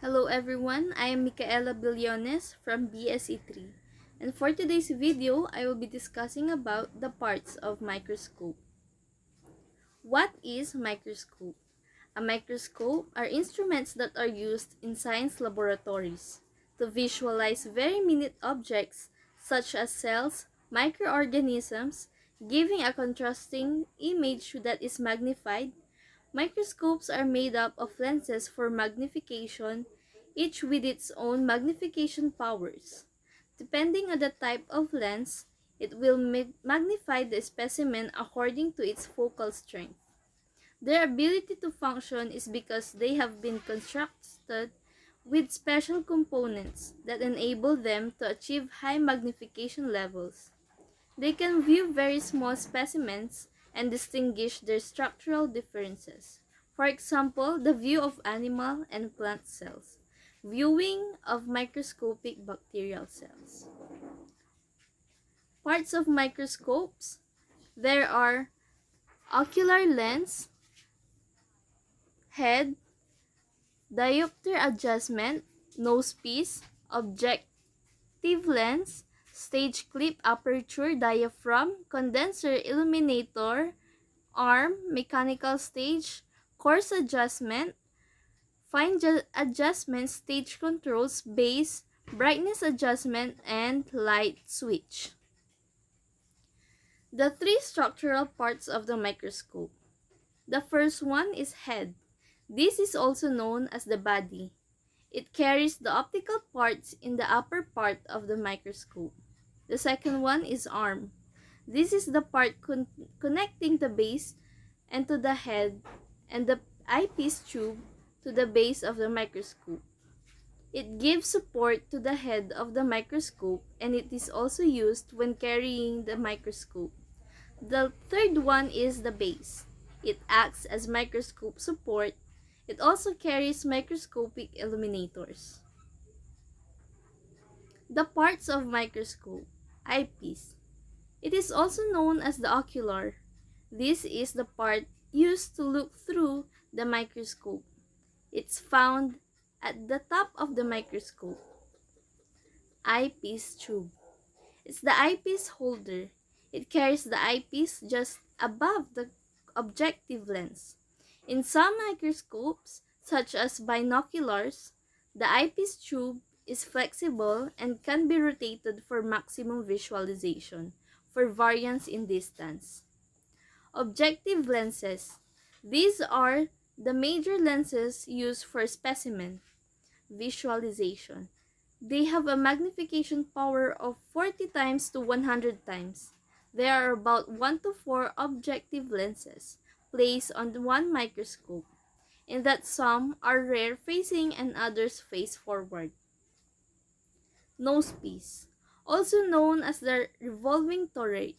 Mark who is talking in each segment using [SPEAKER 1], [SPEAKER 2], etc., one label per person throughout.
[SPEAKER 1] Hello everyone, I am Michaella Billones from BSE 3, and for today's video, I will be discussing about the parts of microscope. What is microscope? A microscope are instruments that are used in science laboratories to visualize very minute objects such as cells, microorganisms, giving a contrasting image that is magnified. Microscopes are made up of lenses for magnification, each with its own magnification powers. Depending on the type of lens, it will magnify the specimen according to its focal strength. Their ability to function is because they have been constructed with special components that enable them to achieve high magnification levels. They can view very small specimens and distinguish their structural differences. For example, the view of animal and plant cells, viewing of microscopic bacterial cells. Parts of microscopes. There are ocular lens, head, diopter adjustment, nosepiece, objective lens, stage clip, aperture, diaphragm, condenser, illuminator, arm, mechanical stage, coarse adjustment, fine adjustment, stage controls, base, brightness adjustment, and light switch. The three structural parts of the microscope. The first one is head. This is also known as the body. It carries the optical parts in the upper part of the microscope. The second one is arm. This is the part connecting the base and to the head and the eyepiece tube to the base of the microscope. It gives support to the head of the microscope and it is also used when carrying the microscope. The third one is the base. It acts as microscope support. It also carries microscopic illuminators. The parts of microscope. Eyepiece. It is also known as the ocular. This is the part used to look through the microscope. It's found at the top of the microscope. Eyepiece tube. It's the eyepiece holder. It carries the eyepiece just above the objective lens. In some microscopes, such as binoculars, the eyepiece tube is flexible and can be rotated for maximum visualization, for variance in distance. Objective lenses. These are the major lenses used for specimen visualization. They have a magnification power of 40 times to 100 times. There are about 1 to 4 objective lenses placed on one microscope, in that some are rear facing and others face forward. Nosepiece, also known as the revolving turret.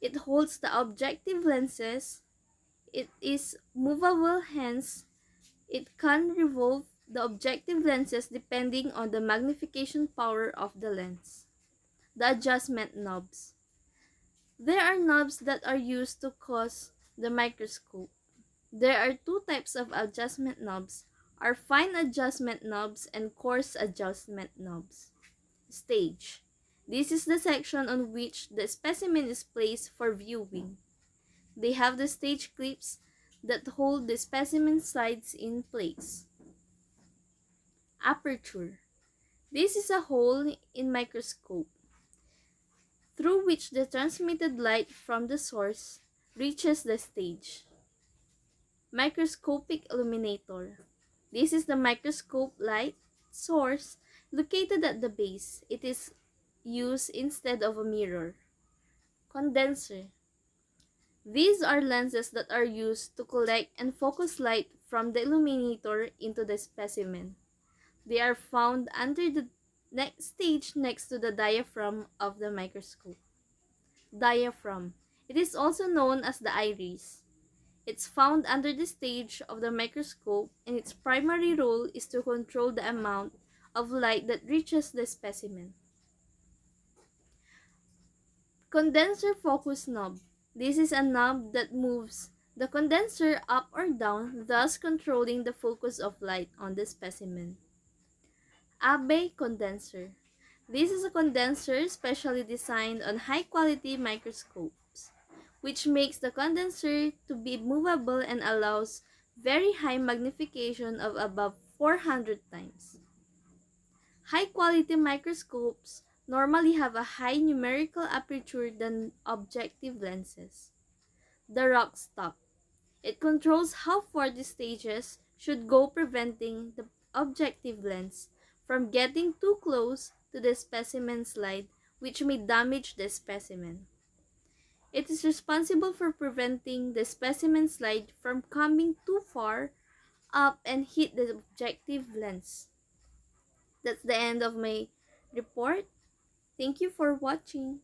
[SPEAKER 1] It holds the objective lenses. It is movable, hence it can revolve the objective lenses depending on the magnification power of the lens. The adjustment knobs. There are knobs that are used to cause the microscope. There are two types of adjustment knobs, are fine adjustment knobs and coarse adjustment knobs. Stage. This is the section on which the specimen is placed for viewing. They have the stage clips that hold the specimen sides in place. Aperture. This is a hole in microscope through which the transmitted light from the source reaches the stage. Microscopic Illuminator. This is the microscope light source located at the base. It is used instead of a mirror. Condenser. These are lenses that are used to collect and focus light from the illuminator into the specimen. They are found under the next stage next to the diaphragm of the microscope. Diaphragm. It is also known as the iris. It's found under the stage of the microscope and its primary role is to control the amount of light that reaches the specimen. Condenser focus knob. This is a knob that moves the condenser up or down, thus controlling the focus of light on the specimen. Abe condenser. This is a condenser specially designed on high-quality microscopes, which makes the condenser to be movable and allows very high magnification of above 400 times. High-quality microscopes normally have a high numerical aperture than objective lenses. The rock stop. It controls how far the stages should go, preventing the objective lens from getting too close to the specimen slide, which may damage the specimen. It is responsible for preventing the specimen slide from coming too far up and hit the objective lens. That's the end of my report. Thank you for watching.